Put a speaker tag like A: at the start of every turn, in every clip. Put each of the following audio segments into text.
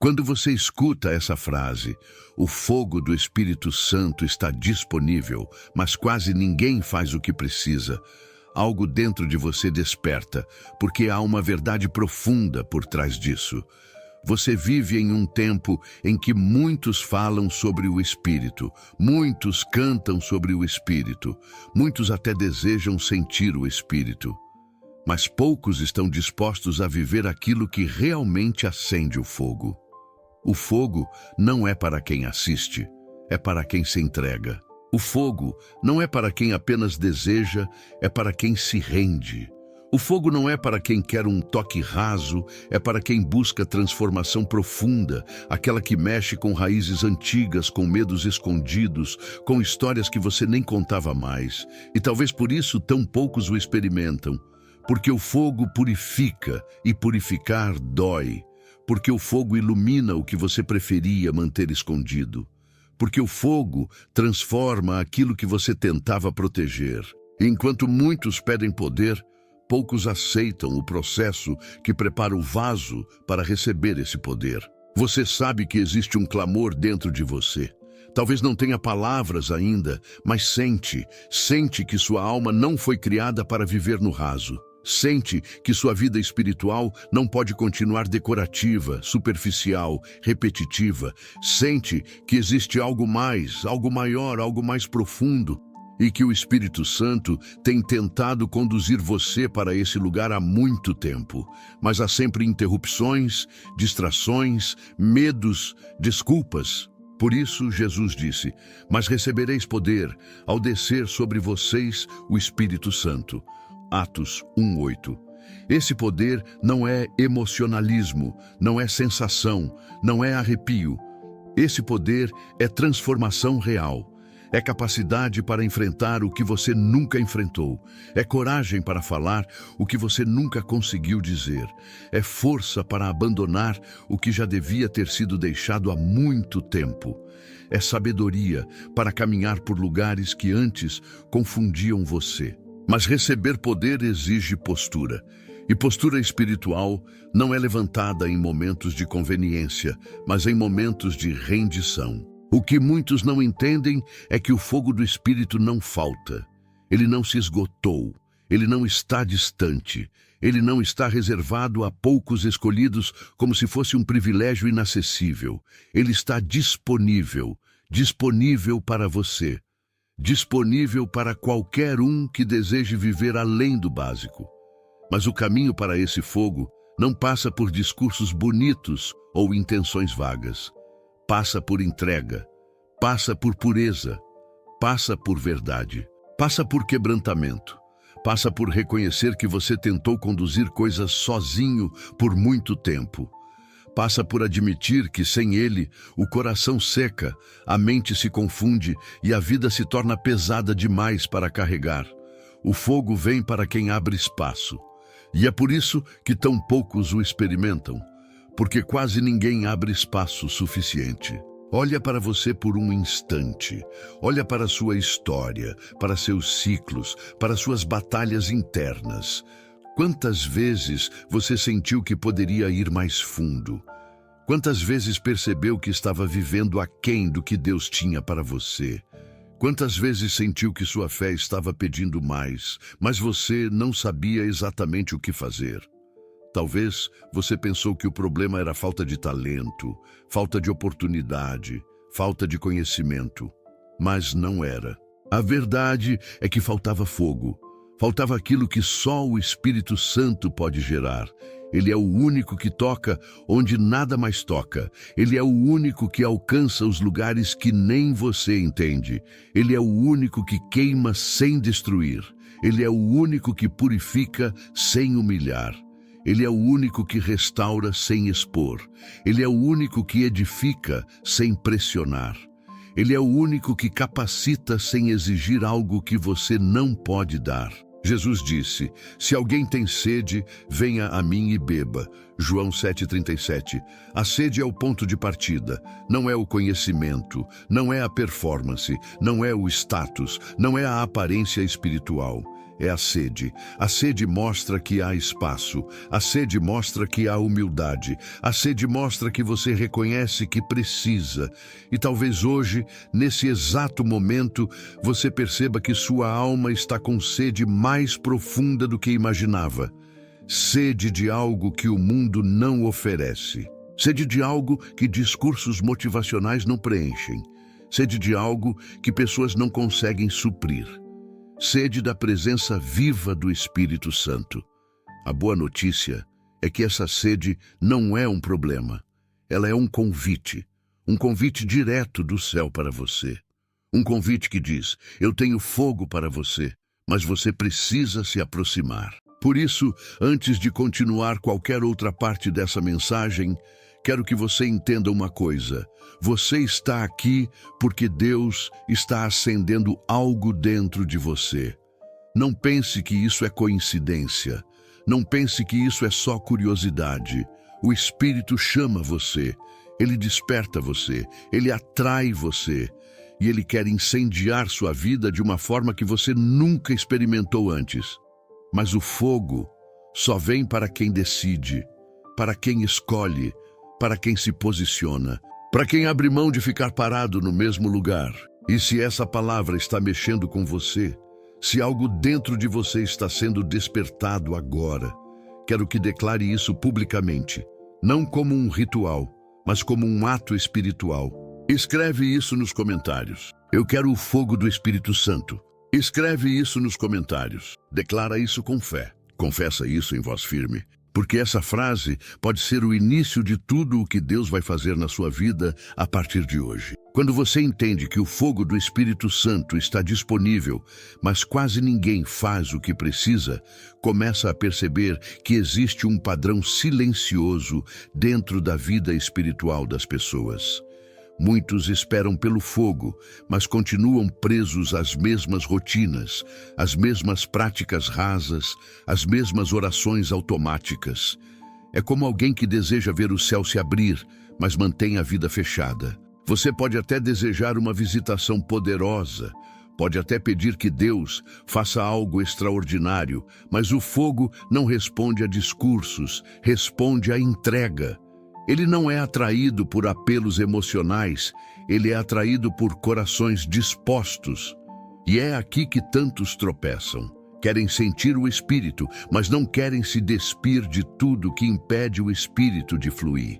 A: Quando você escuta essa frase, o fogo do Espírito Santo está disponível, mas quase ninguém faz o que precisa. Algo dentro de você desperta, porque há uma verdade profunda por trás disso. Você vive em um tempo em que muitos falam sobre o Espírito, muitos cantam sobre o Espírito, muitos até desejam sentir o Espírito. Mas poucos estão dispostos a viver aquilo que realmente acende o fogo. O fogo não é para quem assiste, é para quem se entrega. O fogo não é para quem apenas deseja, é para quem se rende. O fogo não é para quem quer um toque raso, é para quem busca transformação profunda, aquela que mexe com raízes antigas, com medos escondidos, com histórias que você nem contava mais. E talvez por isso tão poucos o experimentam. Porque o fogo purifica, e purificar dói. Porque o fogo ilumina o que você preferia manter escondido. Porque o fogo transforma aquilo que você tentava proteger. E enquanto muitos pedem poder, poucos aceitam o processo que prepara o vaso para receber esse poder. Você sabe que existe um clamor dentro de você. Talvez não tenha palavras ainda, mas sente que sua alma não foi criada para viver no raso. Sente que sua vida espiritual não pode continuar decorativa, superficial, repetitiva. Sente que existe algo mais, algo maior, algo mais profundo. E que o Espírito Santo tem tentado conduzir você para esse lugar há muito tempo. Mas há sempre interrupções, distrações, medos, desculpas. Por isso, Jesus disse: "Mas recebereis poder ao descer sobre vocês o Espírito Santo." Atos 1:8. Esse poder não é emocionalismo, não é sensação, não é arrepio. Esse poder é transformação real. É capacidade para enfrentar o que você nunca enfrentou. É coragem para falar o que você nunca conseguiu dizer. É força para abandonar o que já devia ter sido deixado há muito tempo. É sabedoria para caminhar por lugares que antes confundiam você. Mas receber poder exige postura. E postura espiritual não é levantada em momentos de conveniência, mas em momentos de rendição. O que muitos não entendem é que o fogo do Espírito não falta. Ele não se esgotou. Ele não está distante. Ele não está reservado a poucos escolhidos como se fosse um privilégio inacessível. Ele está disponível para você. Disponível para qualquer um que deseje viver além do básico. Mas o caminho para esse fogo não passa por discursos bonitos ou intenções vagas. Passa por entrega, passa por pureza, passa por verdade, passa por quebrantamento, passa por reconhecer que você tentou conduzir coisas sozinho por muito tempo. Passa por admitir que sem ele o coração seca, a mente se confunde e a vida se torna pesada demais para carregar. O fogo vem para quem abre espaço. E é por isso que tão poucos o experimentam, porque quase ninguém abre espaço suficiente. Olha para você por um instante. Olha para sua história, para seus ciclos, para suas batalhas internas. Quantas vezes você sentiu que poderia ir mais fundo? Quantas vezes percebeu que estava vivendo aquém do que Deus tinha para você? Quantas vezes sentiu que sua fé estava pedindo mais, mas você não sabia exatamente o que fazer? Talvez você pensou que o problema era falta de talento, falta de oportunidade, falta de conhecimento. Mas não era. A verdade é que faltava fogo. Faltava aquilo que só o Espírito Santo pode gerar. Ele é o único que toca onde nada mais toca. Ele é o único que alcança os lugares que nem você entende. Ele é o único que queima sem destruir. Ele é o único que purifica sem humilhar. Ele é o único que restaura sem expor. Ele é o único que edifica sem pressionar. Ele é o único que capacita sem exigir algo que você não pode dar. Jesus disse: "Se alguém tem sede, venha a mim e beba." João 7,37. A sede é o ponto de partida, não é o conhecimento, não é a performance, não é o status, não é a aparência espiritual. é a sede. A sede mostra que há espaço. A sede mostra que há humildade. A sede mostra que você reconhece que precisa. E talvez hoje, nesse exato momento, você perceba que sua alma está com sede mais profunda do que imaginava. Sede de algo que o mundo não oferece. Sede de algo que discursos motivacionais não preenchem. Sede de algo que pessoas não conseguem suprir. Sede da presença viva do Espírito Santo. A boa notícia é que essa sede não é um problema. Ela é um convite direto do céu para você. Um convite que diz: eu tenho fogo para você, mas você precisa se aproximar. Por isso, antes de continuar qualquer outra parte dessa mensagem, quero que você entenda uma coisa. Você está aqui porque Deus está acendendo algo dentro de você. Não pense que isso é coincidência. Não pense que isso é só curiosidade. O Espírito chama você. Ele desperta você. Ele atrai você. E Ele quer incendiar sua vida de uma forma que você nunca experimentou antes. Mas o fogo só vem para quem decide, para quem escolhe, para quem se posiciona, para quem abre mão de ficar parado no mesmo lugar. E se essa palavra está mexendo com você, se algo dentro de você está sendo despertado agora, quero que declare isso publicamente, não como um ritual, mas como um ato espiritual. Escreve isso nos comentários. Eu quero o fogo do Espírito Santo. Escreve isso nos comentários. Declara isso com fé. Confessa isso em voz firme. Porque essa frase pode ser o início de tudo o que Deus vai fazer na sua vida a partir de hoje. Quando você entende que o fogo do Espírito Santo está disponível, mas quase ninguém faz o que precisa, começa a perceber que existe um padrão silencioso dentro da vida espiritual das pessoas. Muitos esperam pelo fogo, mas continuam presos às mesmas rotinas, às mesmas práticas rasas, às mesmas orações automáticas. É como alguém que deseja ver o céu se abrir, mas mantém a vida fechada. Você pode até desejar uma visitação poderosa, pode até pedir que Deus faça algo extraordinário, mas o fogo não responde a discursos, responde à entrega. Ele não é atraído por apelos emocionais, ele é atraído por corações dispostos. E é aqui que tantos tropeçam. Querem sentir o Espírito, mas não querem se despir de tudo que impede o Espírito de fluir.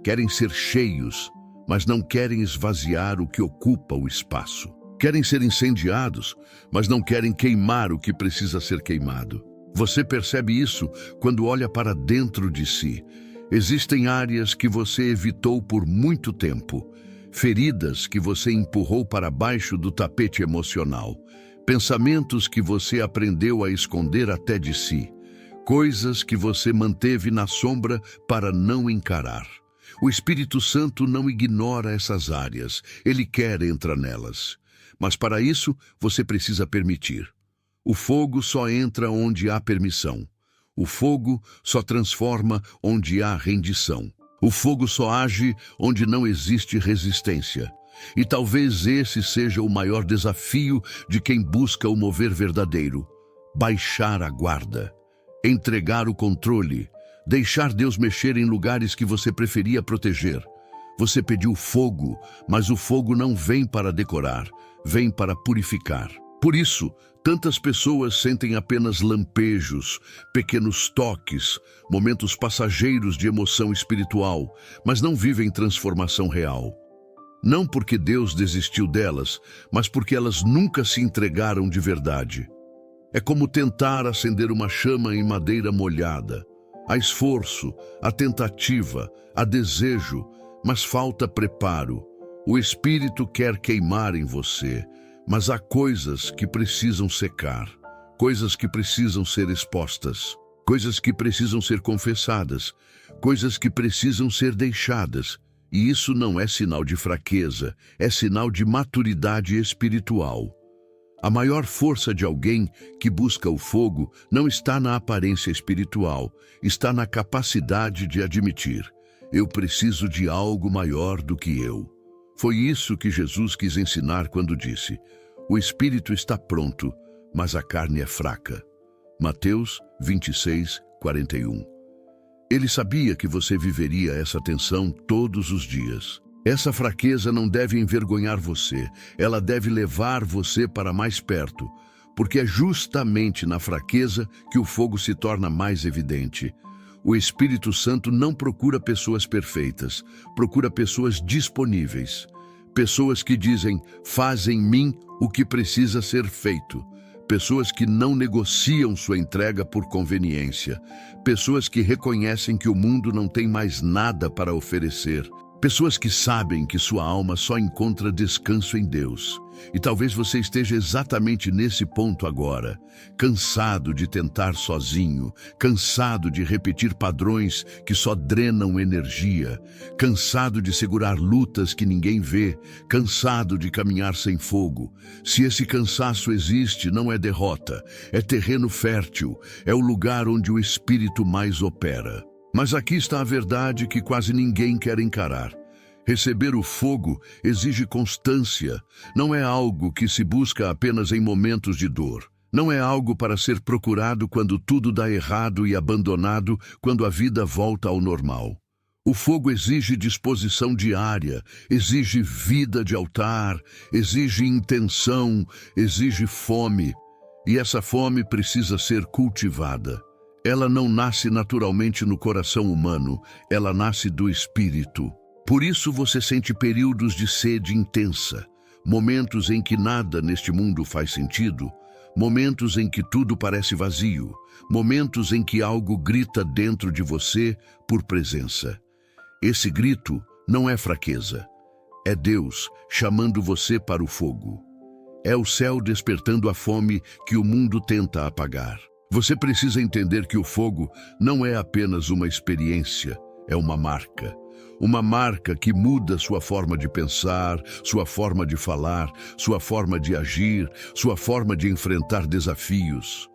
A: Querem ser cheios, mas não querem esvaziar o que ocupa o espaço. Querem ser incendiados, mas não querem queimar o que precisa ser queimado. Você percebe isso quando olha para dentro de si. Existem áreas que você evitou por muito tempo, feridas que você empurrou para baixo do tapete emocional, pensamentos que você aprendeu a esconder até de si, coisas que você manteve na sombra para não encarar. O Espírito Santo não ignora essas áreas, ele quer entrar nelas. Mas para isso, você precisa permitir. O fogo só entra onde há permissão. O fogo só transforma onde há rendição. O fogo só age onde não existe resistência. E talvez esse seja o maior desafio de quem busca o mover verdadeiro. Baixar a guarda. Entregar o controle. Deixar Deus mexer em lugares que você preferia proteger. Você pediu fogo, mas o fogo não vem para decorar, vem para purificar. Por isso, tantas pessoas sentem apenas lampejos, pequenos toques, momentos passageiros de emoção espiritual, mas não vivem transformação real. Não porque Deus desistiu delas, mas porque elas nunca se entregaram de verdade. É como tentar acender uma chama em madeira molhada. Há esforço, há tentativa, há desejo, mas falta preparo. O Espírito quer queimar em você, mas há coisas que precisam secar, coisas que precisam ser expostas, coisas que precisam ser confessadas, coisas que precisam ser deixadas. E isso não é sinal de fraqueza, é sinal de maturidade espiritual. A maior força de alguém que busca o fogo não está na aparência espiritual, está na capacidade de admitir: eu preciso de algo maior do que eu. Foi isso que Jesus quis ensinar quando disse: o Espírito está pronto, mas a carne é fraca. Mateus 26, 41. Ele sabia que você viveria essa tensão todos os dias. Essa fraqueza não deve envergonhar você, ela deve levar você para mais perto, porque é justamente na fraqueza que o fogo se torna mais evidente. O Espírito Santo não procura pessoas perfeitas, procura pessoas disponíveis. Pessoas que dizem, faz em mim o que precisa ser feito. Pessoas que não negociam sua entrega por conveniência. Pessoas que reconhecem que o mundo não tem mais nada para oferecer. Pessoas que sabem que sua alma só encontra descanso em Deus. E talvez você esteja exatamente nesse ponto agora, cansado de tentar sozinho, cansado de repetir padrões que só drenam energia, cansado de segurar lutas que ninguém vê, cansado de caminhar sem fogo. Se esse cansaço existe, não é derrota, é terreno fértil, é o lugar onde o Espírito mais opera. Mas aqui está a verdade que quase ninguém quer encarar. Receber o fogo exige constância. Não é algo que se busca apenas em momentos de dor. Não é algo para ser procurado quando tudo dá errado e abandonado quando a vida volta ao normal. O fogo exige disposição diária, exige vida de altar, exige intenção, exige fome. E essa fome precisa ser cultivada. Ela não nasce naturalmente no coração humano, ela nasce do Espírito. Por isso você sente períodos de sede intensa, momentos em que nada neste mundo faz sentido, momentos em que tudo parece vazio, momentos em que algo grita dentro de você por presença. Esse grito não é fraqueza, é Deus chamando você para o fogo. É o céu despertando a fome que o mundo tenta apagar. Você precisa entender que o fogo não é apenas uma experiência, é uma marca. Uma marca que muda sua forma de pensar, sua forma de falar, sua forma de agir, sua forma de enfrentar desafios.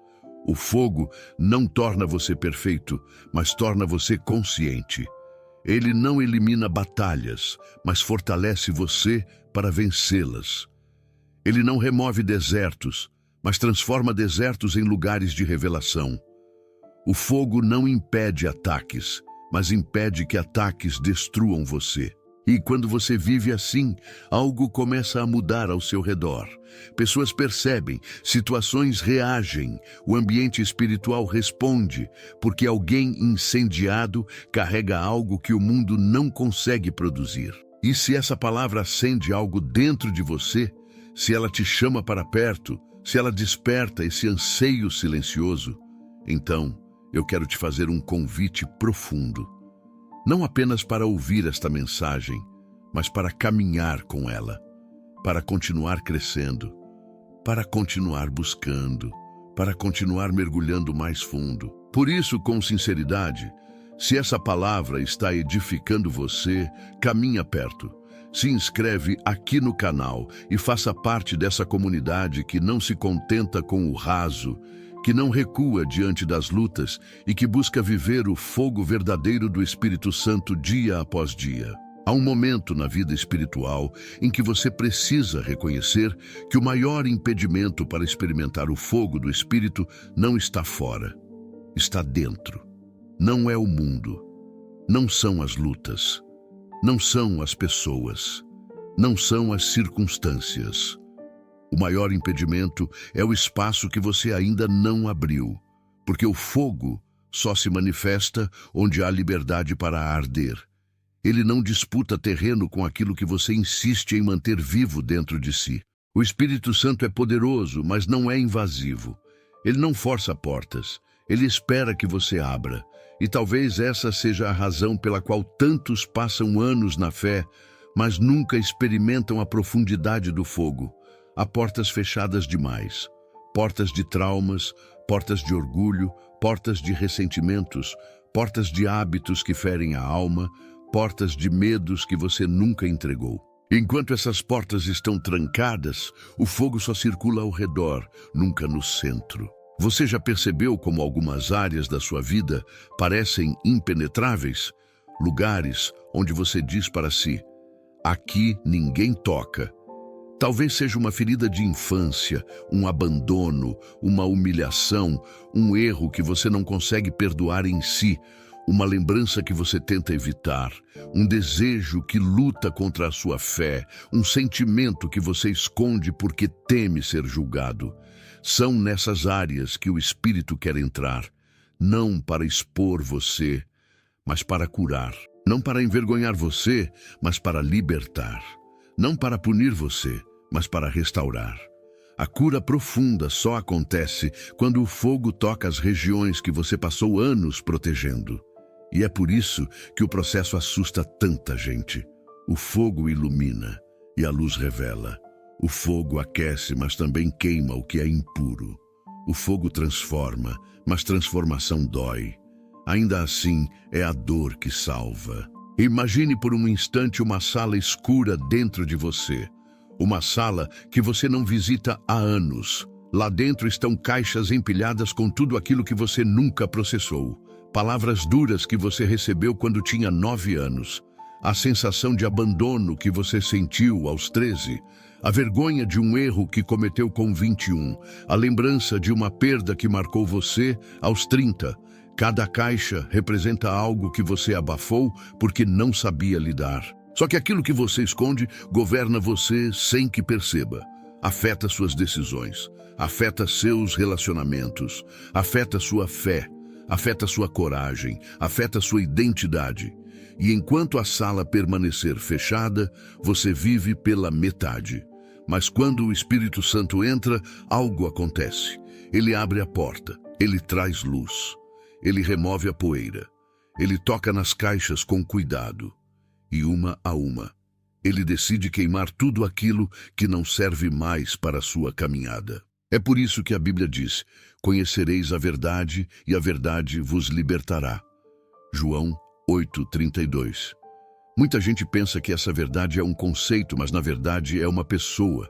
A: O fogo não torna você perfeito, mas torna você consciente. Ele não elimina batalhas, mas fortalece você para vencê-las. Ele não remove desertos, mas transforma desertos em lugares de revelação. O fogo não impede ataques, mas impede que ataques destruam você. E quando você vive assim, algo começa a mudar ao seu redor. Pessoas percebem, situações reagem, o ambiente espiritual responde, porque alguém incendiado carrega algo que o mundo não consegue produzir. E se essa palavra acende algo dentro de você, se ela te chama para perto, se ela desperta esse anseio silencioso, então eu quero te fazer um convite profundo. Não apenas para ouvir esta mensagem, mas para caminhar com ela, para continuar crescendo, para continuar buscando, para continuar mergulhando mais fundo. Por isso, com sinceridade, se essa palavra está edificando você, caminha perto. Se inscreve aqui no canal e faça parte dessa comunidade que não se contenta com o raso, que não recua diante das lutas e que busca viver o fogo verdadeiro do Espírito Santo dia após dia. Há um momento na vida espiritual em que você precisa reconhecer que o maior impedimento para experimentar o fogo do Espírito não está fora, está dentro. Não é o mundo, não são as lutas, não são as pessoas, não são as circunstâncias. O maior impedimento é o espaço que você ainda não abriu, porque o fogo só se manifesta onde há liberdade para arder. Ele não disputa terreno com aquilo que você insiste em manter vivo dentro de si. O Espírito Santo é poderoso, mas não é invasivo. Ele não força portas, ele espera que você abra. E talvez essa seja a razão pela qual tantos passam anos na fé, mas nunca experimentam a profundidade do fogo. Há portas fechadas demais, portas de traumas, portas de orgulho, portas de ressentimentos, portas de hábitos que ferem a alma, portas de medos que você nunca entregou. Enquanto essas portas estão trancadas, o fogo só circula ao redor, nunca no centro. Você já percebeu como algumas áreas da sua vida parecem impenetráveis? Lugares onde você diz para si, aqui ninguém toca. Talvez seja uma ferida de infância, um abandono, uma humilhação, um erro que você não consegue perdoar em si, uma lembrança que você tenta evitar, um desejo que luta contra a sua fé, um sentimento que você esconde porque teme ser julgado. São nessas áreas que o Espírito quer entrar, não para expor você, mas para curar. Não para envergonhar você, mas para libertar. Não para punir você, mas para restaurar. A cura profunda só acontece quando o fogo toca as regiões que você passou anos protegendo. E é por isso que o processo assusta tanta gente. O fogo ilumina e a luz revela. O fogo aquece, mas também queima o que é impuro. O fogo transforma, mas transformação dói. Ainda assim, é a dor que salva. Imagine por um instante uma sala escura dentro de você. Uma sala que você não visita há anos. Lá dentro estão caixas empilhadas com tudo aquilo que você nunca processou. Palavras duras que você recebeu quando tinha 9 anos. A sensação de abandono que você sentiu aos 13. A vergonha de um erro que cometeu com 21. A lembrança de uma perda que marcou você aos 30. Cada caixa representa algo que você abafou porque não sabia lidar. Só que aquilo que você esconde governa você sem que perceba. Afeta suas decisões, afeta seus relacionamentos, afeta sua fé, afeta sua coragem, afeta sua identidade. E enquanto a sala permanecer fechada, você vive pela metade. Mas quando o Espírito Santo entra, algo acontece. Ele abre a porta, ele traz luz. Ele remove a poeira. Ele toca nas caixas com cuidado. E uma a uma, ele decide queimar tudo aquilo que não serve mais para a sua caminhada. É por isso que a Bíblia diz: conhecereis a verdade e a verdade vos libertará. João 8:32. Muita gente pensa que essa verdade é um conceito, mas na verdade é uma pessoa.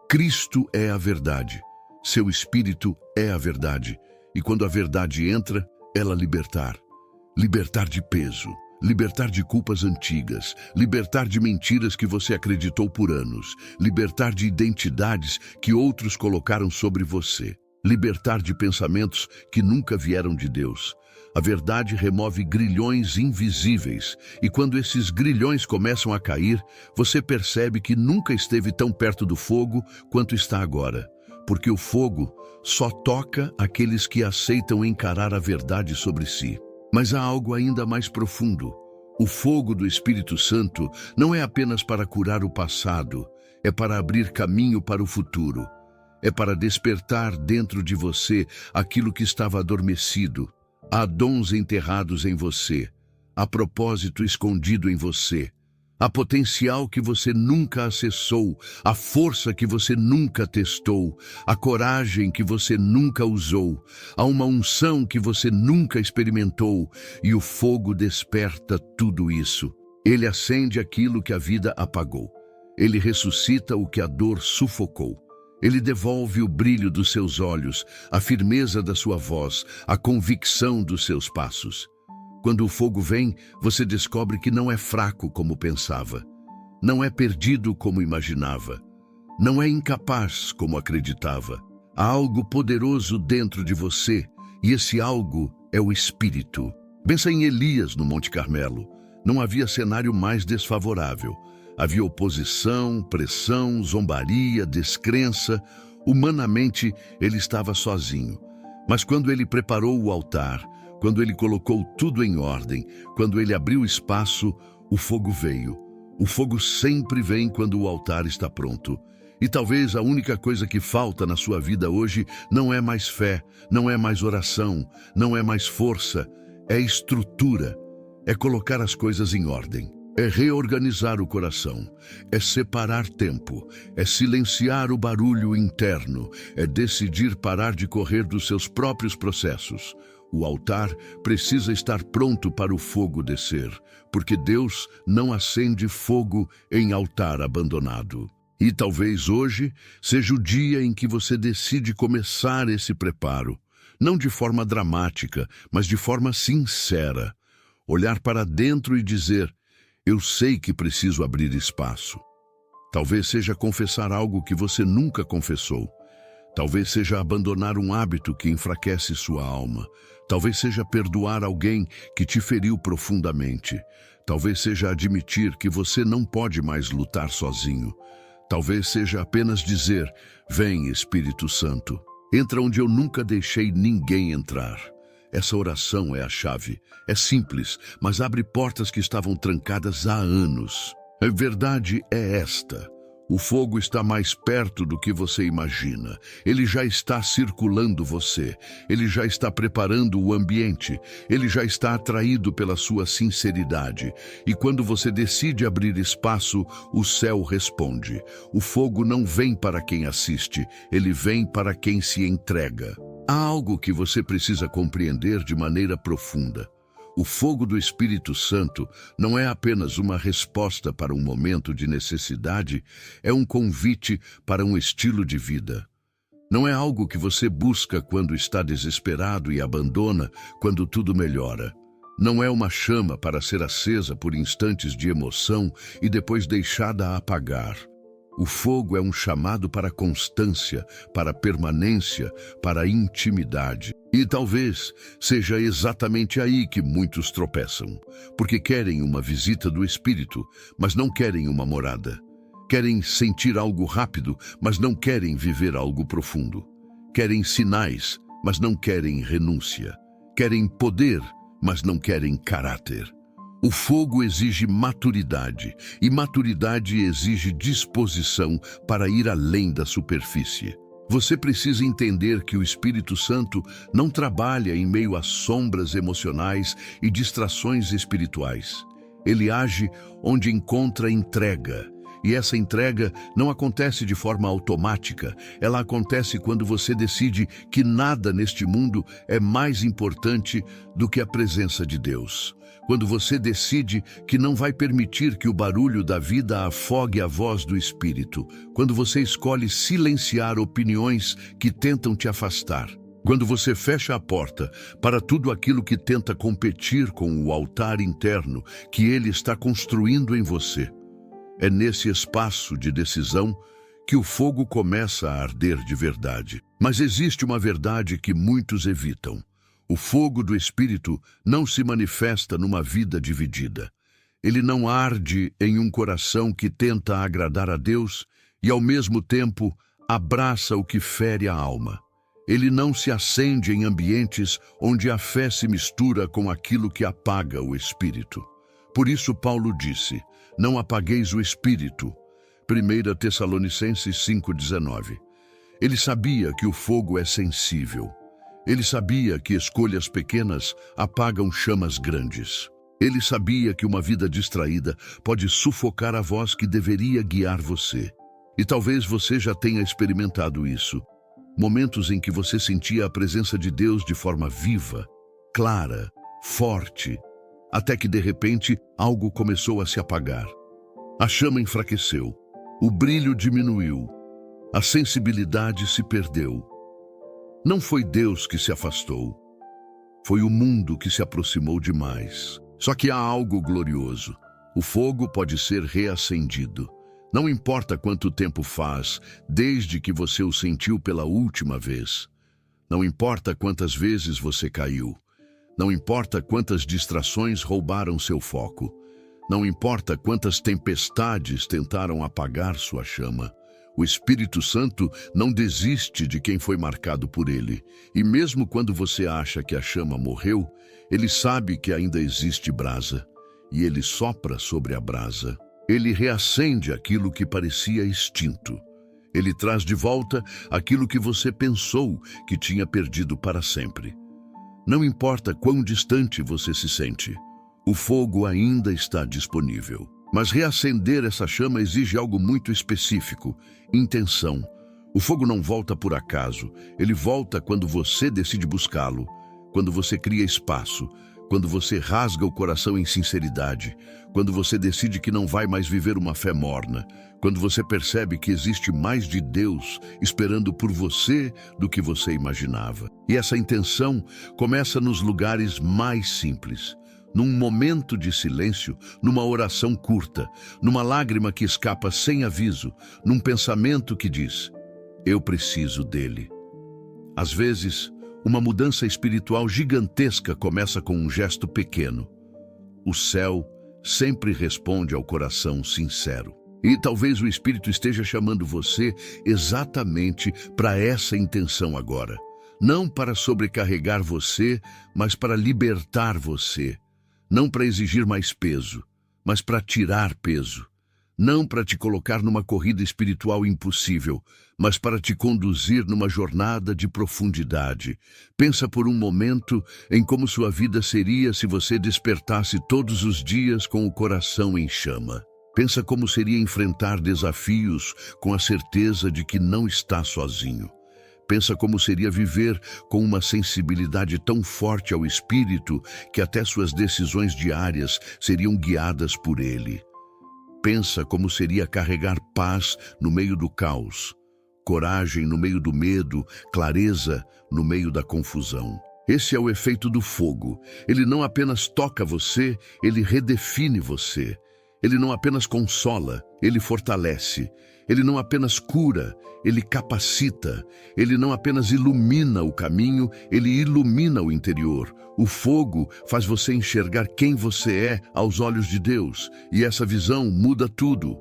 A: Cristo é a verdade. Seu Espírito é a verdade. E quando a verdade entra, ela libertar. Libertar de peso, libertar de culpas antigas, libertar de mentiras que você acreditou por anos, libertar de identidades que outros colocaram sobre você, libertar de pensamentos que nunca vieram de Deus. A verdade remove grilhões invisíveis, e quando esses grilhões começam a cair, você percebe que nunca esteve tão perto do fogo quanto está agora, porque o fogo só toca aqueles que aceitam encarar a verdade sobre si. Mas há algo ainda mais profundo. O fogo do Espírito Santo não é apenas para curar o passado, é para abrir caminho para o futuro. É para despertar dentro de você aquilo que estava adormecido. Há dons enterrados em você, há propósito escondido em você. Há potencial que você nunca acessou, a força que você nunca testou, a coragem que você nunca usou, há uma unção que você nunca experimentou, e o fogo desperta tudo isso. Ele acende aquilo que a vida apagou. Ele ressuscita o que a dor sufocou. Ele devolve o brilho dos seus olhos, a firmeza da sua voz, a convicção dos seus passos. Quando o fogo vem, você descobre que não é fraco como pensava, não é perdido como imaginava, não é incapaz como acreditava. Há algo poderoso dentro de você, e esse algo é o Espírito. Pensa em Elias no Monte Carmelo. Não havia cenário mais desfavorável. Havia oposição, pressão, zombaria, descrença. Humanamente, ele estava sozinho. Mas quando ele preparou o altar, quando ele colocou tudo em ordem, quando ele abriu espaço, o fogo veio. O fogo sempre vem quando o altar está pronto. E talvez a única coisa que falta na sua vida hoje não é mais fé, não é mais oração, não é mais força, é estrutura, é colocar as coisas em ordem. É reorganizar o coração, é separar tempo, é silenciar o barulho interno, é decidir parar de correr dos seus próprios processos. O altar precisa estar pronto para o fogo descer, porque Deus não acende fogo em altar abandonado. E talvez hoje seja o dia em que você decide começar esse preparo, não de forma dramática, mas de forma sincera. Olhar para dentro e dizer: eu sei que preciso abrir espaço. Talvez seja confessar algo que você nunca confessou. Talvez seja abandonar um hábito que enfraquece sua alma. Talvez seja perdoar alguém que te feriu profundamente. Talvez seja admitir que você não pode mais lutar sozinho. Talvez seja apenas dizer: vem, Espírito Santo, entra onde eu nunca deixei ninguém entrar. Essa oração é a chave. É simples, mas abre portas que estavam trancadas há anos. A verdade é esta: o fogo está mais perto do que você imagina. Ele já está circulando você. Ele já está preparando o ambiente. Ele já está atraído pela sua sinceridade. E quando você decide abrir espaço, o céu responde. O fogo não vem para quem assiste, ele vem para quem se entrega. Há algo que você precisa compreender de maneira profunda. O fogo do Espírito Santo não é apenas uma resposta para um momento de necessidade, é um convite para um estilo de vida. Não é algo que você busca quando está desesperado e abandona quando tudo melhora. Não é uma chama para ser acesa por instantes de emoção e depois deixada apagar. O fogo é um chamado para constância, para permanência, para intimidade. E talvez seja exatamente aí que muitos tropeçam, porque querem uma visita do Espírito, mas não querem uma morada. Querem sentir algo rápido, mas não querem viver algo profundo. Querem sinais, mas não querem renúncia. Querem poder, mas não querem caráter. O fogo exige maturidade, e maturidade exige disposição para ir além da superfície. Você precisa entender que o Espírito Santo não trabalha em meio a sombras emocionais e distrações espirituais. Ele age onde encontra entrega. E essa entrega não acontece de forma automática. Ela acontece quando você decide que nada neste mundo é mais importante do que a presença de Deus. Quando você decide que não vai permitir que o barulho da vida afogue a voz do Espírito. Quando você escolhe silenciar opiniões que tentam te afastar. Quando você fecha a porta para tudo aquilo que tenta competir com o altar interno que Ele está construindo em você. É nesse espaço de decisão que o fogo começa a arder de verdade. Mas existe uma verdade que muitos evitam. O fogo do Espírito não se manifesta numa vida dividida. Ele não arde em um coração que tenta agradar a Deus e, ao mesmo tempo, abraça o que fere a alma. Ele não se acende em ambientes onde a fé se mistura com aquilo que apaga o Espírito. Por isso Paulo disse: não apagueis o Espírito. 1 Tessalonicenses 5,19. Ele sabia que o fogo é sensível. Ele sabia que escolhas pequenas apagam chamas grandes. Ele sabia que uma vida distraída pode sufocar a voz que deveria guiar você. E talvez você já tenha experimentado isso. Momentos em que você sentia a presença de Deus de forma viva, clara, forte, até que de repente algo começou a se apagar. A chama enfraqueceu, o brilho diminuiu, a sensibilidade se perdeu. Não foi Deus que se afastou, foi o mundo que se aproximou demais. Só que há algo glorioso. O fogo pode ser reacendido. Não importa quanto tempo faz, desde que você o sentiu pela última vez. Não importa quantas vezes você caiu. Não importa quantas distrações roubaram seu foco. Não importa quantas tempestades tentaram apagar sua chama. O Espírito Santo não desiste de quem foi marcado por ele. E mesmo quando você acha que a chama morreu, ele sabe que ainda existe brasa. E ele sopra sobre a brasa. Ele reacende aquilo que parecia extinto. Ele traz de volta aquilo que você pensou que tinha perdido para sempre. Não importa quão distante você se sente, o fogo ainda está disponível. Mas reacender essa chama exige algo muito específico: intenção. O fogo não volta por acaso, ele volta quando você decide buscá-lo, quando você cria espaço, quando você rasga o coração em sinceridade, quando você decide que não vai mais viver uma fé morna, quando você percebe que existe mais de Deus esperando por você do que você imaginava. E essa intenção começa nos lugares mais simples, num momento de silêncio, numa oração curta, numa lágrima que escapa sem aviso, num pensamento que diz: eu preciso dele. Às vezes, uma mudança espiritual gigantesca começa com um gesto pequeno. O céu sempre responde ao coração sincero. E talvez o Espírito esteja chamando você exatamente para essa intenção agora. Não para sobrecarregar você, mas para libertar você. Não para exigir mais peso, mas para tirar peso. Não para te colocar numa corrida espiritual impossível, mas para te conduzir numa jornada de profundidade. Pensa por um momento em como sua vida seria se você despertasse todos os dias com o coração em chama. Pensa como seria enfrentar desafios com a certeza de que não está sozinho. Pensa como seria viver com uma sensibilidade tão forte ao Espírito que até suas decisões diárias seriam guiadas por ele. Pensa como seria carregar paz no meio do caos, coragem no meio do medo, clareza no meio da confusão. Esse é o efeito do fogo. Ele não apenas toca você, ele redefine você. Ele não apenas consola, ele fortalece. Ele não apenas cura, ele capacita. Ele não apenas ilumina o caminho, ele ilumina o interior. O fogo faz você enxergar quem você é aos olhos de Deus, e essa visão muda tudo.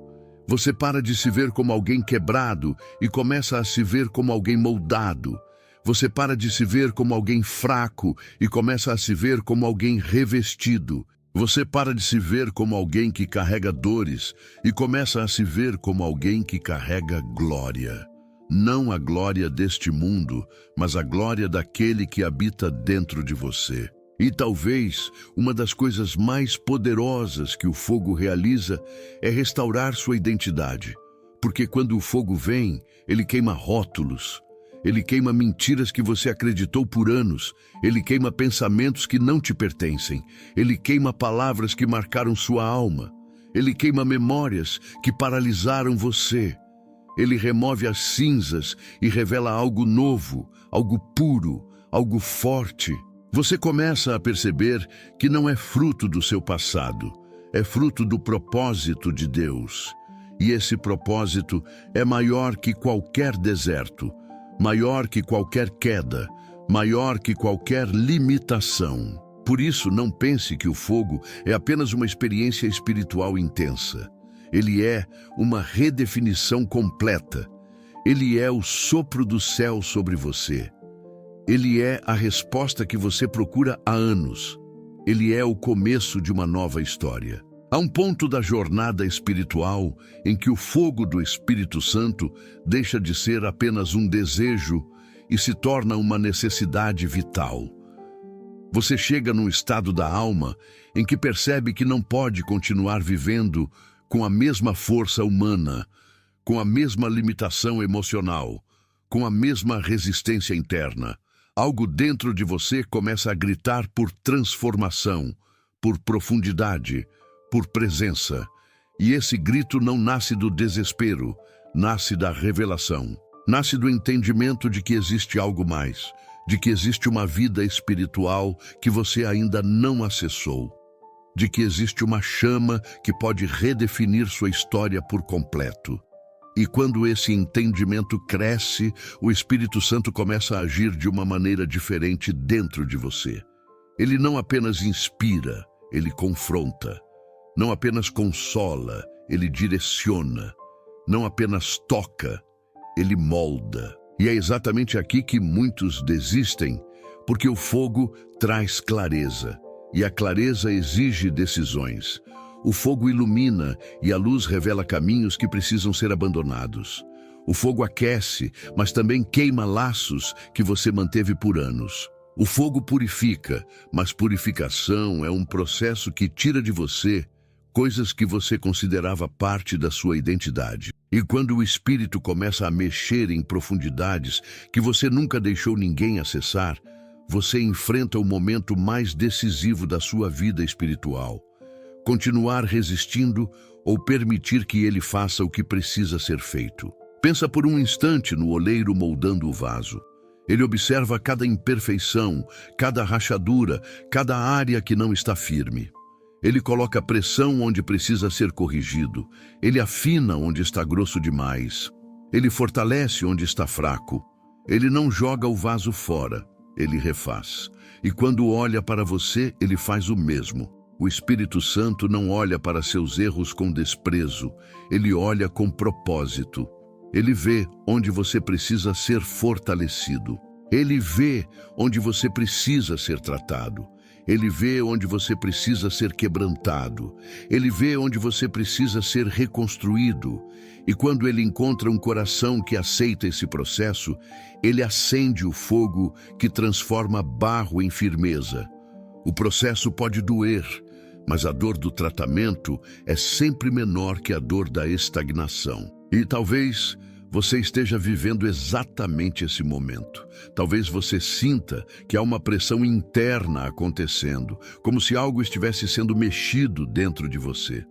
A: Você para de se ver como alguém quebrado e começa a se ver como alguém moldado. Você para de se ver como alguém fraco e começa a se ver como alguém revestido. Você para de se ver como alguém que carrega dores e começa a se ver como alguém que carrega glória. Não a glória deste mundo, mas a glória daquele que habita dentro de você. E talvez uma das coisas mais poderosas que o fogo realiza é restaurar sua identidade. Porque quando o fogo vem, ele queima rótulos. Ele queima mentiras que você acreditou por anos. Ele queima pensamentos que não te pertencem. Ele queima palavras que marcaram sua alma. Ele queima memórias que paralisaram você. Ele remove as cinzas e revela algo novo, algo puro, algo forte. Você começa a perceber que não é fruto do seu passado, é fruto do propósito de Deus. E esse propósito é maior que qualquer deserto, maior que qualquer queda, maior que qualquer limitação. Por isso, não pense que o fogo é apenas uma experiência espiritual intensa. Ele é uma redefinição completa. Ele é o sopro do céu sobre você. Ele é a resposta que você procura há anos. Ele é o começo de uma nova história. Há um ponto da jornada espiritual em que o fogo do Espírito Santo deixa de ser apenas um desejo e se torna uma necessidade vital. Você chega num estado da alma em que percebe que não pode continuar vivendo com a mesma força humana, com a mesma limitação emocional, com a mesma resistência interna. Algo dentro de você começa a gritar por transformação, por profundidade, por presença. E esse grito não nasce do desespero, nasce da revelação. Nasce do entendimento de que existe algo mais, de que existe uma vida espiritual que você ainda não acessou, de que existe uma chama que pode redefinir sua história por completo. E quando esse entendimento cresce, o Espírito Santo começa a agir de uma maneira diferente dentro de você. Ele não apenas inspira, ele confronta. Não apenas consola, ele direciona. Não apenas toca, ele molda. E é exatamente aqui que muitos desistem, porque o fogo traz clareza, e a clareza exige decisões. O fogo ilumina e a luz revela caminhos que precisam ser abandonados. O fogo aquece, mas também queima laços que você manteve por anos. O fogo purifica, mas purificação é um processo que tira de você coisas que você considerava parte da sua identidade. E quando o Espírito começa a mexer em profundidades que você nunca deixou ninguém acessar, você enfrenta o momento mais decisivo da sua vida espiritual. Continuar resistindo ou permitir que ele faça o que precisa ser feito. Pensa por um instante no oleiro moldando o vaso. Ele observa cada imperfeição, cada rachadura, cada área que não está firme. Ele coloca pressão onde precisa ser corrigido. Ele afina onde está grosso demais. Ele fortalece onde está fraco. Ele não joga o vaso fora, ele refaz. E quando olha para você, ele faz o mesmo. O Espírito Santo não olha para seus erros com desprezo. Ele olha com propósito. Ele vê onde você precisa ser fortalecido. Ele vê onde você precisa ser tratado. Ele vê onde você precisa ser quebrantado. Ele vê onde você precisa ser reconstruído. E quando ele encontra um coração que aceita esse processo, ele acende o fogo que transforma barro em firmeza. O processo pode doer, mas a dor do tratamento é sempre menor que a dor da estagnação. E talvez você esteja vivendo exatamente esse momento. Talvez você sinta que há uma pressão interna acontecendo, como se algo estivesse sendo mexido dentro de você.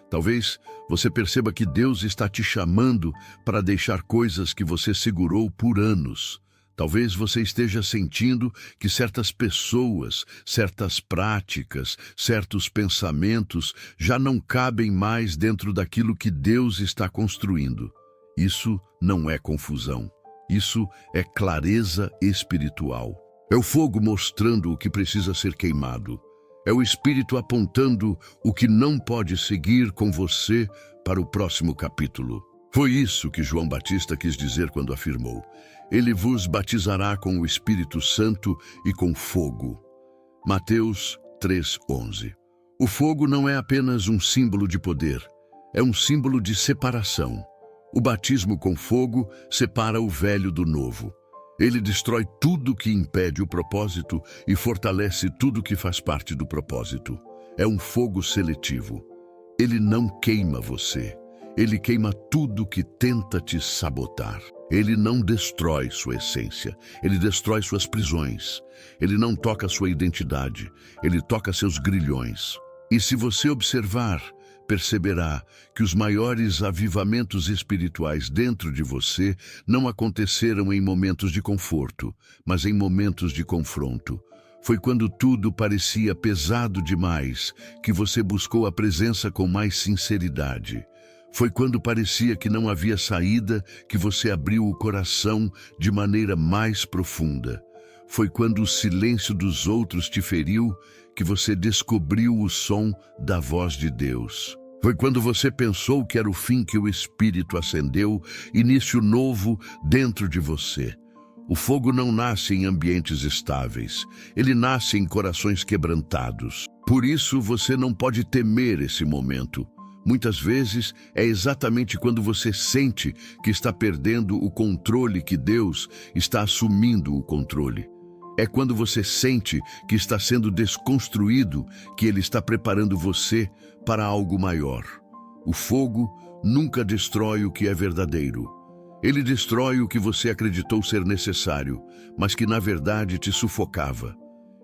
A: Talvez você perceba que Deus está te chamando para deixar coisas que você segurou por anos. Talvez você esteja sentindo que certas pessoas, certas práticas, certos pensamentos já não cabem mais dentro daquilo que Deus está construindo. Isso não é confusão. Isso é clareza espiritual. É o fogo mostrando o que precisa ser queimado. É o Espírito apontando o que não pode seguir com você para o próximo capítulo. Foi isso que João Batista quis dizer quando afirmou: Ele vos batizará com o Espírito Santo e com fogo. Mateus 3:11. O fogo não é apenas um símbolo de poder, é um símbolo de separação. O batismo com fogo separa o velho do novo. Ele destrói tudo que impede o propósito e fortalece tudo que faz parte do propósito. É um fogo seletivo. Ele não queima você. Ele queima tudo que tenta te sabotar. Ele não destrói sua essência. Ele destrói suas prisões. Ele não toca sua identidade. Ele toca seus grilhões. E se você observar, perceberá que os maiores avivamentos espirituais dentro de você não aconteceram em momentos de conforto, mas em momentos de confronto. Foi quando tudo parecia pesado demais que você buscou a presença com mais sinceridade. Foi quando parecia que não havia saída que você abriu o coração de maneira mais profunda. Foi quando o silêncio dos outros te feriu que você descobriu o som da voz de Deus. Foi quando você pensou que era o fim que o Espírito acendeu, início novo dentro de você. O fogo não nasce em ambientes estáveis, ele nasce em corações quebrantados. Por isso você não pode temer esse momento. Muitas vezes é exatamente quando você sente que está perdendo o controle que Deus está assumindo o controle. É quando você sente que está sendo desconstruído que Ele está preparando você para algo maior. O fogo nunca destrói o que é verdadeiro. Ele destrói o que você acreditou ser necessário, mas que na verdade te sufocava.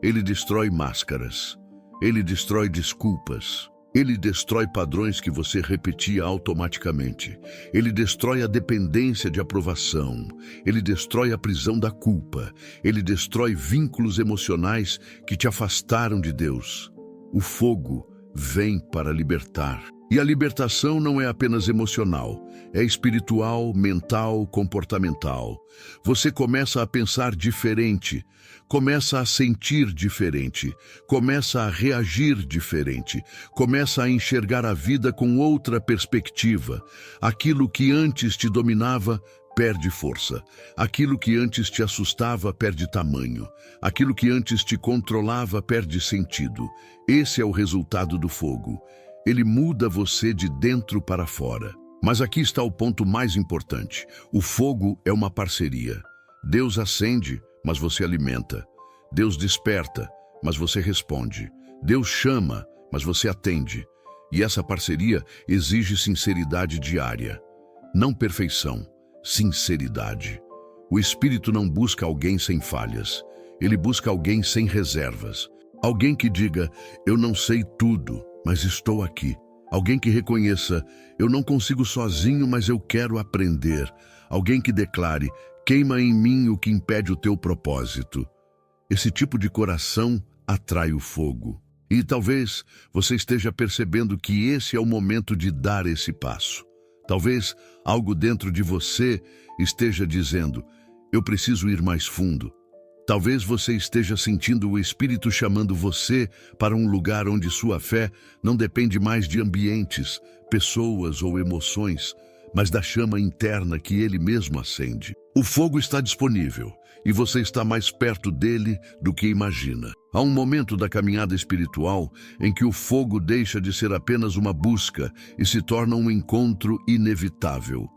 A: Ele destrói máscaras. Ele destrói desculpas. Ele destrói padrões que você repetia automaticamente. Ele destrói a dependência de aprovação. Ele destrói a prisão da culpa. Ele destrói vínculos emocionais que te afastaram de Deus. O fogo vem para libertar. E a libertação não é apenas emocional, é espiritual, mental, comportamental. Você começa a pensar diferente, começa a sentir diferente, começa a reagir diferente, começa a enxergar a vida com outra perspectiva. Aquilo que antes te dominava perde força. Aquilo que antes te assustava perde tamanho. Aquilo que antes te controlava perde sentido. Esse é o resultado do fogo. Ele muda você de dentro para fora. Mas aqui está o ponto mais importante. O fogo é uma parceria. Deus acende, mas você alimenta. Deus desperta, mas você responde. Deus chama, mas você atende. E essa parceria exige sinceridade diária. Não perfeição, sinceridade. O Espírito não busca alguém sem falhas. Ele busca alguém sem reservas. Alguém que diga, eu não sei tudo, mas estou aqui. Alguém que reconheça, eu não consigo sozinho, mas eu quero aprender. Alguém que declare, Queima em mim o que impede o teu propósito. Esse tipo de coração atrai o fogo. E talvez você esteja percebendo que esse é o momento de dar esse passo. Talvez algo dentro de você esteja dizendo: eu preciso ir mais fundo. Talvez você esteja sentindo o Espírito chamando você para um lugar onde sua fé não depende mais de ambientes, pessoas ou emoções, mas da chama interna que Ele mesmo acende. O fogo está disponível e você está mais perto dele do que imagina. Há um momento da caminhada espiritual em que o fogo deixa de ser apenas uma busca e se torna um encontro inevitável.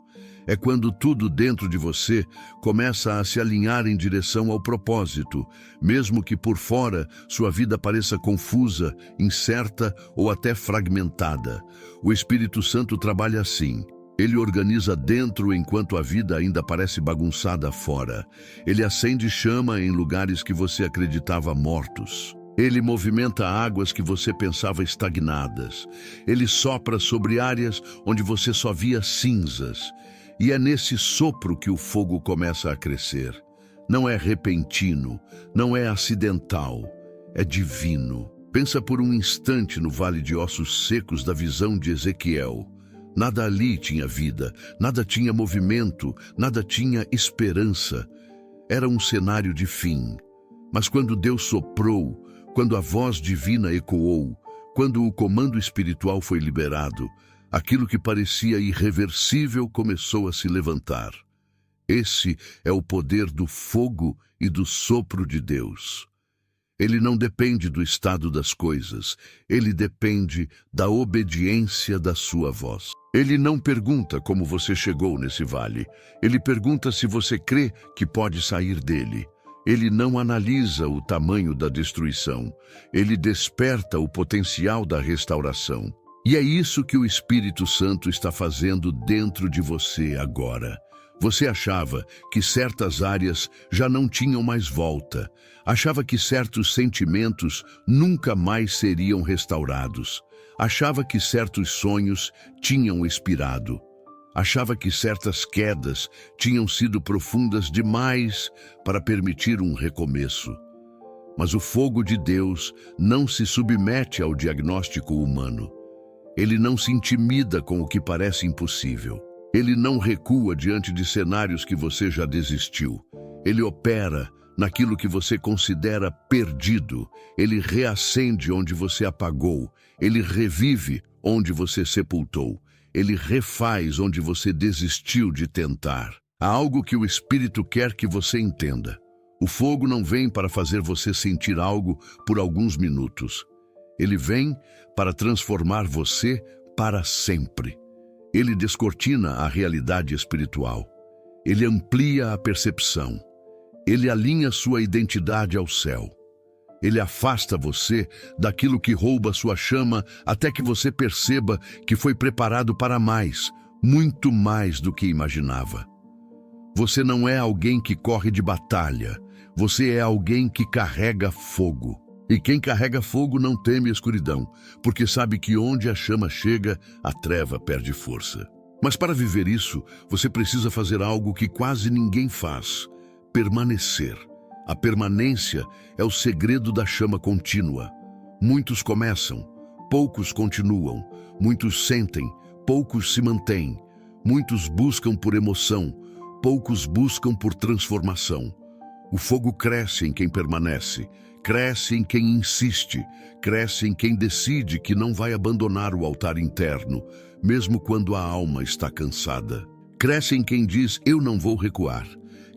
A: É quando tudo dentro de você começa a se alinhar em direção ao propósito, mesmo que por fora sua vida pareça confusa, incerta ou até fragmentada. O Espírito Santo trabalha assim. Ele organiza dentro enquanto a vida ainda parece bagunçada fora. Ele acende chama em lugares que você acreditava mortos. Ele movimenta águas que você pensava estagnadas. Ele sopra sobre áreas onde você só via cinzas. E é nesse sopro que o fogo começa a crescer. Não é repentino, não é acidental, é divino. Pensa por um instante no vale de ossos secos da visão de Ezequiel. Nada ali tinha vida, nada tinha movimento, nada tinha esperança. Era um cenário de fim. Mas quando Deus soprou, quando a voz divina ecoou, quando o comando espiritual foi liberado, aquilo que parecia irreversível começou a se levantar. Esse é o poder do fogo e do sopro de Deus. Ele não depende do estado das coisas, ele depende da obediência da sua voz. Ele não pergunta como você chegou nesse vale, ele pergunta se você crê que pode sair dele. Ele não analisa o tamanho da destruição, ele desperta o potencial da restauração. E é isso que o Espírito Santo está fazendo dentro de você agora. Você achava que certas áreas já não tinham mais volta. Achava que certos sentimentos nunca mais seriam restaurados. Achava que certos sonhos tinham expirado. Achava que certas quedas tinham sido profundas demais para permitir um recomeço. Mas o fogo de Deus não se submete ao diagnóstico humano. Ele não se intimida com o que parece impossível. Ele não recua diante de cenários que você já desistiu. Ele opera naquilo que você considera perdido. Ele reacende onde você apagou. Ele revive onde você sepultou. Ele refaz onde você desistiu de tentar. Há algo que o Espírito quer que você entenda. O fogo não vem para fazer você sentir algo por alguns minutos. Ele vem para transformar você para sempre. Ele descortina a realidade espiritual. Ele amplia a percepção. Ele alinha sua identidade ao céu. Ele afasta você daquilo que rouba sua chama até que você perceba que foi preparado para mais, muito mais do que imaginava. Você não é alguém que corre de batalha. Você é alguém que carrega fogo. E quem carrega fogo não teme a escuridão, porque sabe que onde a chama chega, a treva perde força. Mas para viver isso, você precisa fazer algo que quase ninguém faz: permanecer. A permanência é o segredo da chama contínua. Muitos começam, poucos continuam. Muitos sentem, poucos se mantêm. Muitos buscam por emoção, poucos buscam por transformação. O fogo cresce em quem permanece. Cresce em quem insiste, cresce em quem decide que não vai abandonar o altar interno, mesmo quando a alma está cansada. Cresce em quem diz: eu não vou recuar.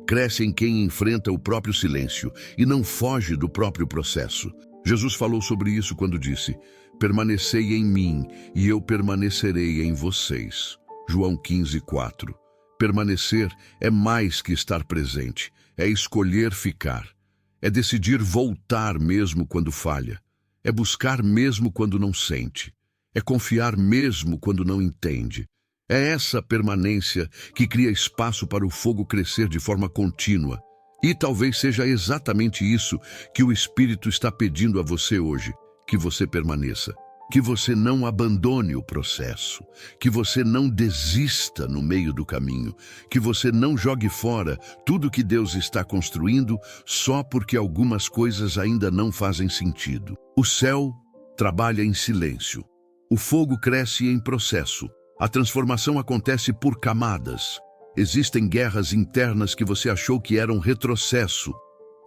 A: Cresce em quem enfrenta o próprio silêncio e não foge do próprio processo. Jesus falou sobre isso quando disse: permanecei em mim e eu permanecerei em vocês. João 15:4. Permanecer é mais que estar presente, é escolher ficar. É decidir voltar mesmo quando falha. É buscar mesmo quando não sente. É confiar mesmo quando não entende. É essa permanência que cria espaço para o fogo crescer de forma contínua. E talvez seja exatamente isso que o Espírito está pedindo a você hoje, que você permaneça. Que você não abandone o processo, que você não desista no meio do caminho, que você não jogue fora tudo que Deus está construindo só porque algumas coisas ainda não fazem sentido. O céu trabalha em silêncio. O fogo cresce em processo. A transformação acontece por camadas. Existem guerras internas que você achou que eram retrocesso,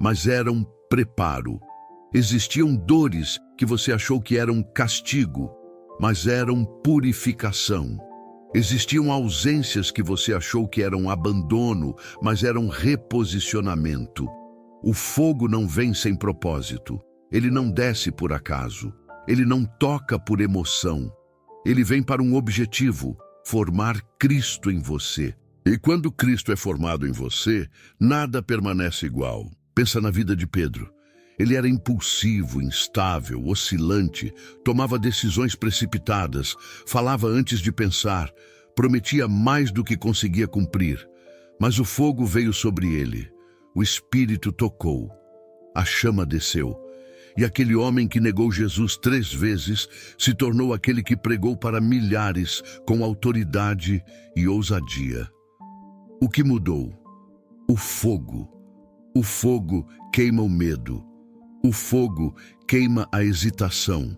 A: mas eram preparo. Existiam dores que você achou que eram castigo, mas eram purificação. Existiam ausências que você achou que eram abandono, mas eram reposicionamento. O fogo não vem sem propósito. Ele não desce por acaso. Ele não toca por emoção. Ele vem para um objetivo: formar Cristo em você. E quando Cristo é formado em você, nada permanece igual. Pensa na vida de Pedro. Ele era impulsivo, instável, oscilante, tomava decisões precipitadas, falava antes de pensar, prometia mais do que conseguia cumprir. Mas o fogo veio sobre ele, o Espírito tocou, a chama desceu. E aquele homem que negou Jesus 3 vezes se tornou aquele que pregou para milhares com autoridade e ousadia. O que mudou? O fogo. O fogo queima o medo. O fogo queima a hesitação.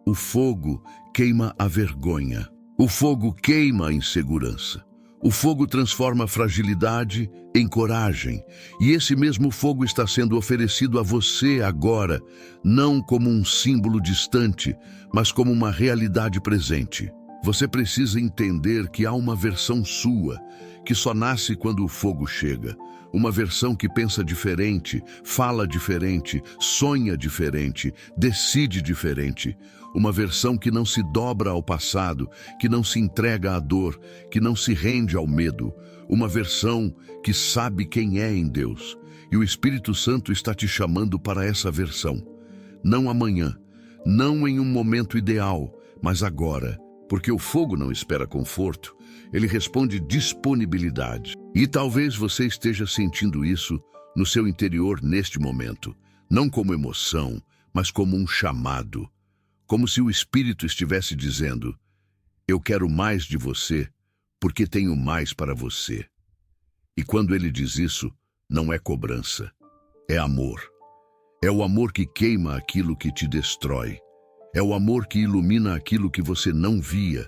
A: O fogo queima a vergonha. O fogo queima a insegurança. O fogo transforma a fragilidade em coragem. E esse mesmo fogo está sendo oferecido a você agora, não como um símbolo distante, mas como uma realidade presente. Você precisa entender que há uma versão sua, que só nasce quando o fogo chega. Uma versão que pensa diferente, fala diferente, sonha diferente, decide diferente. Uma versão que não se dobra ao passado, que não se entrega à dor, que não se rende ao medo. Uma versão que sabe quem é em Deus. E o Espírito Santo está te chamando para essa versão. Não amanhã, não em um momento ideal, mas agora. Porque o fogo não espera conforto, ele responde disponibilidade. E talvez você esteja sentindo isso no seu interior neste momento, não como emoção, mas como um chamado. Como se o Espírito estivesse dizendo: eu quero mais de você, porque tenho mais para você. E quando ele diz isso, não é cobrança, é amor. É o amor que queima aquilo que te destrói. É o amor que ilumina aquilo que você não via.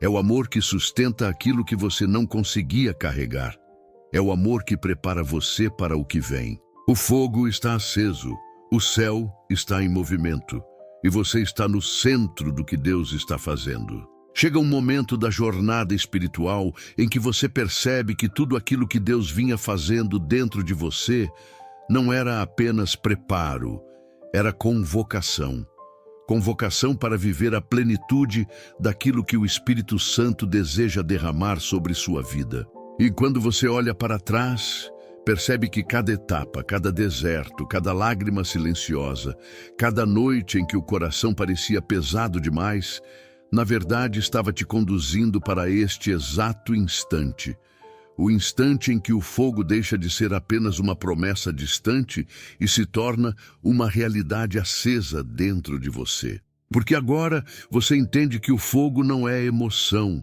A: É o amor que sustenta aquilo que você não conseguia carregar. É o amor que prepara você para o que vem. O fogo está aceso, o céu está em movimento, e você está no centro do que Deus está fazendo. Chega um momento da jornada espiritual em que você percebe que tudo aquilo que Deus vinha fazendo dentro de você não era apenas preparo, era convocação. Convocação para viver a plenitude daquilo que o Espírito Santo deseja derramar sobre sua vida. E quando você olha para trás, percebe que cada etapa, cada deserto, cada lágrima silenciosa, cada noite em que o coração parecia pesado demais, na verdade estava te conduzindo para este exato instante. O instante em que o fogo deixa de ser apenas uma promessa distante e se torna uma realidade acesa dentro de você. Porque agora você entende que o fogo não é emoção,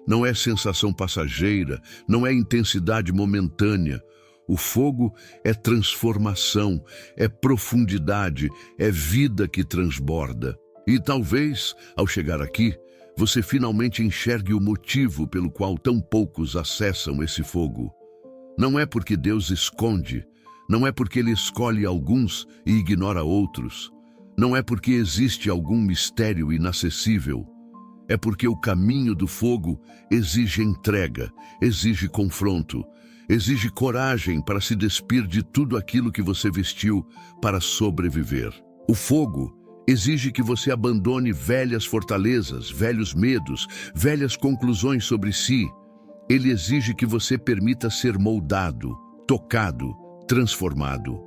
A: não é sensação passageira, não é intensidade momentânea. O fogo é transformação, é profundidade, é vida que transborda. E talvez, ao chegar aqui, você finalmente enxergue o motivo pelo qual tão poucos acessam esse fogo. Não é porque Deus esconde, não é porque Ele escolhe alguns e ignora outros, não é porque existe algum mistério inacessível, é porque o caminho do fogo exige entrega, exige confronto, exige coragem para se despir de tudo aquilo que você vestiu para sobreviver. O fogo exige que você abandone velhas fortalezas, velhos medos, velhas conclusões sobre si. Ele exige que você permita ser moldado, tocado, transformado.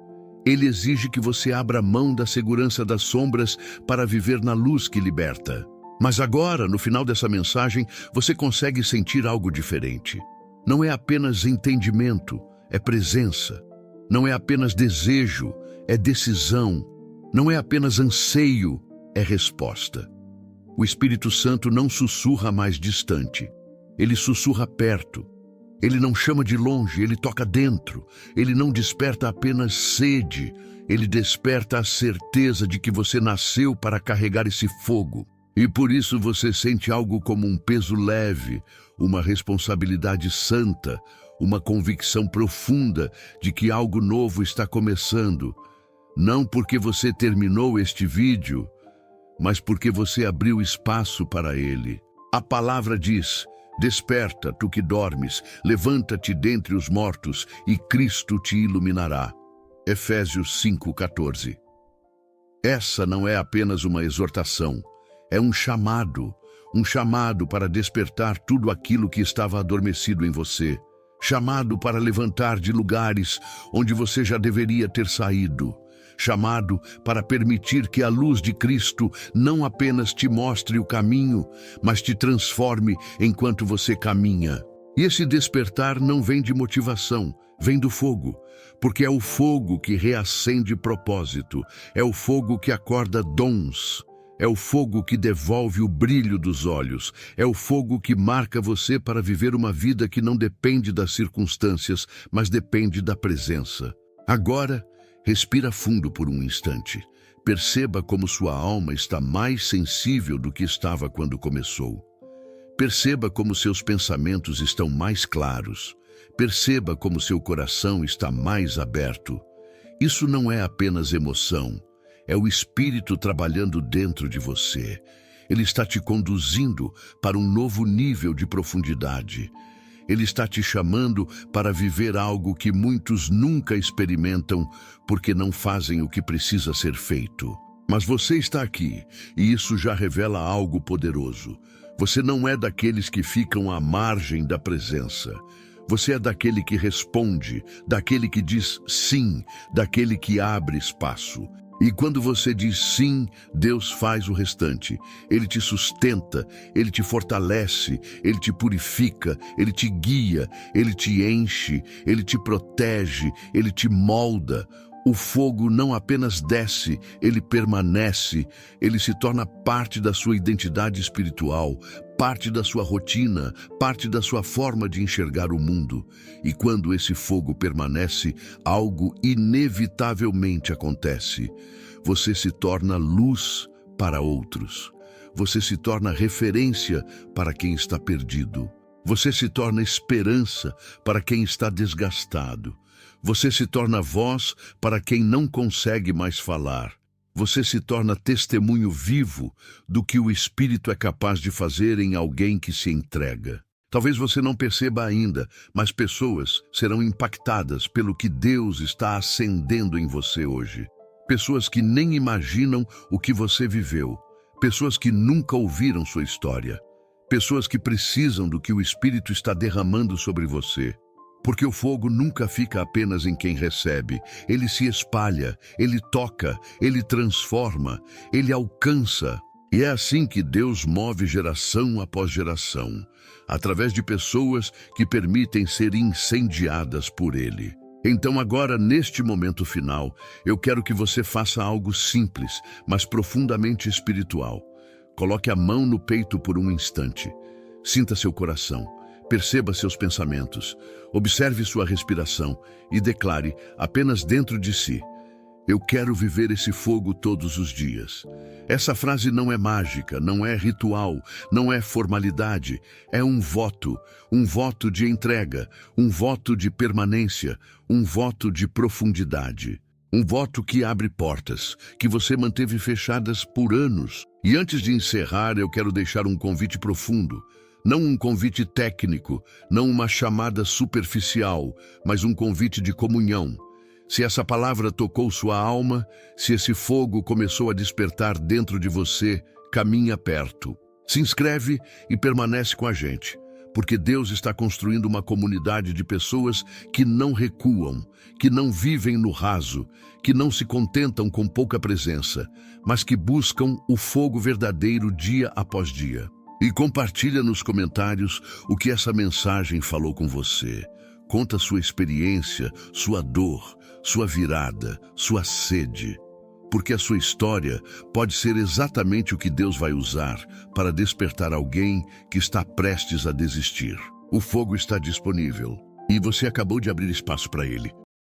A: Ele exige que você abra mão da segurança das sombras para viver na luz que liberta. Mas agora, no final dessa mensagem, você consegue sentir algo diferente. Não é apenas entendimento, é presença. Não é apenas desejo, é decisão. Não é apenas anseio, é resposta. O Espírito Santo não sussurra mais distante. Ele sussurra perto. Ele não chama de longe, ele toca dentro. Ele não desperta apenas sede, ele desperta a certeza de que você nasceu para carregar esse fogo. E por isso você sente algo como um peso leve, uma responsabilidade santa, uma convicção profunda de que algo novo está começando. Não porque você terminou este vídeo, mas porque você abriu espaço para ele. A palavra diz: desperta, tu que dormes, levanta-te dentre os mortos, e Cristo te iluminará. Efésios 5:14. Essa não é apenas uma exortação, é um chamado para despertar tudo aquilo que estava adormecido em você, chamado para levantar de lugares onde você já deveria ter saído, chamado para permitir que a luz de Cristo não apenas te mostre o caminho, mas te transforme enquanto você caminha. E esse despertar não vem de motivação, vem do fogo, porque é o fogo que reacende propósito, é o fogo que acorda dons, é o fogo que devolve o brilho dos olhos, é o fogo que marca você para viver uma vida que não depende das circunstâncias, mas depende da presença. Agora, respira fundo por um instante. Perceba como sua alma está mais sensível do que estava quando começou. Perceba como seus pensamentos estão mais claros. Perceba como seu coração está mais aberto. Isso não é apenas emoção, é o Espírito trabalhando dentro de você. Ele está te conduzindo para um novo nível de profundidade. Ele está te chamando para viver algo que muitos nunca experimentam porque não fazem o que precisa ser feito. Mas você está aqui, e isso já revela algo poderoso. Você não é daqueles que ficam à margem da presença. Você é daquele que responde, daquele que diz sim, daquele que abre espaço. E quando você diz sim, Deus faz o restante. Ele te sustenta, Ele te fortalece, Ele te purifica, Ele te guia, Ele te enche, Ele te protege, Ele te molda. O fogo não apenas desce, ele permanece, ele se torna parte da sua identidade espiritual, parte da sua rotina, parte da sua forma de enxergar o mundo. E quando esse fogo permanece, algo inevitavelmente acontece. Você se torna luz para outros. Você se torna referência para quem está perdido. Você se torna esperança para quem está desgastado. Você se torna voz para quem não consegue mais falar. Você se torna testemunho vivo do que o Espírito é capaz de fazer em alguém que se entrega. Talvez você não perceba ainda, mas pessoas serão impactadas pelo que Deus está acendendo em você hoje. Pessoas que nem imaginam o que você viveu. Pessoas que nunca ouviram sua história. Pessoas que precisam do que o Espírito está derramando sobre você. Porque o fogo nunca fica apenas em quem recebe. Ele se espalha, ele toca, ele transforma, ele alcança. E é assim que Deus move geração após geração, através de pessoas que permitem ser incendiadas por Ele. Então agora, neste momento final, eu quero que você faça algo simples, mas profundamente espiritual. Coloque a mão no peito por um instante. Sinta seu coração. Perceba seus pensamentos, observe sua respiração e declare, apenas dentro de si: eu quero viver esse fogo todos os dias. Essa frase não é mágica, não é ritual, não é formalidade, é um voto de entrega, um voto de permanência, um voto de profundidade. Um voto que abre portas, que você manteve fechadas por anos. E antes de encerrar, eu quero deixar um convite profundo. Não um convite técnico, não uma chamada superficial, mas um convite de comunhão. Se essa palavra tocou sua alma, se esse fogo começou a despertar dentro de você, caminha perto. Se inscreve e permanece com a gente, porque Deus está construindo uma comunidade de pessoas que não recuam, que não vivem no raso, que não se contentam com pouca presença, mas que buscam o fogo verdadeiro dia após dia. E compartilha nos comentários o que essa mensagem falou com você. Conta sua experiência, sua dor, sua virada, sua sede. porque a sua história pode ser exatamente o que Deus vai usar para despertar alguém que está prestes a desistir. O fogo está disponível e você acabou de abrir espaço para ele.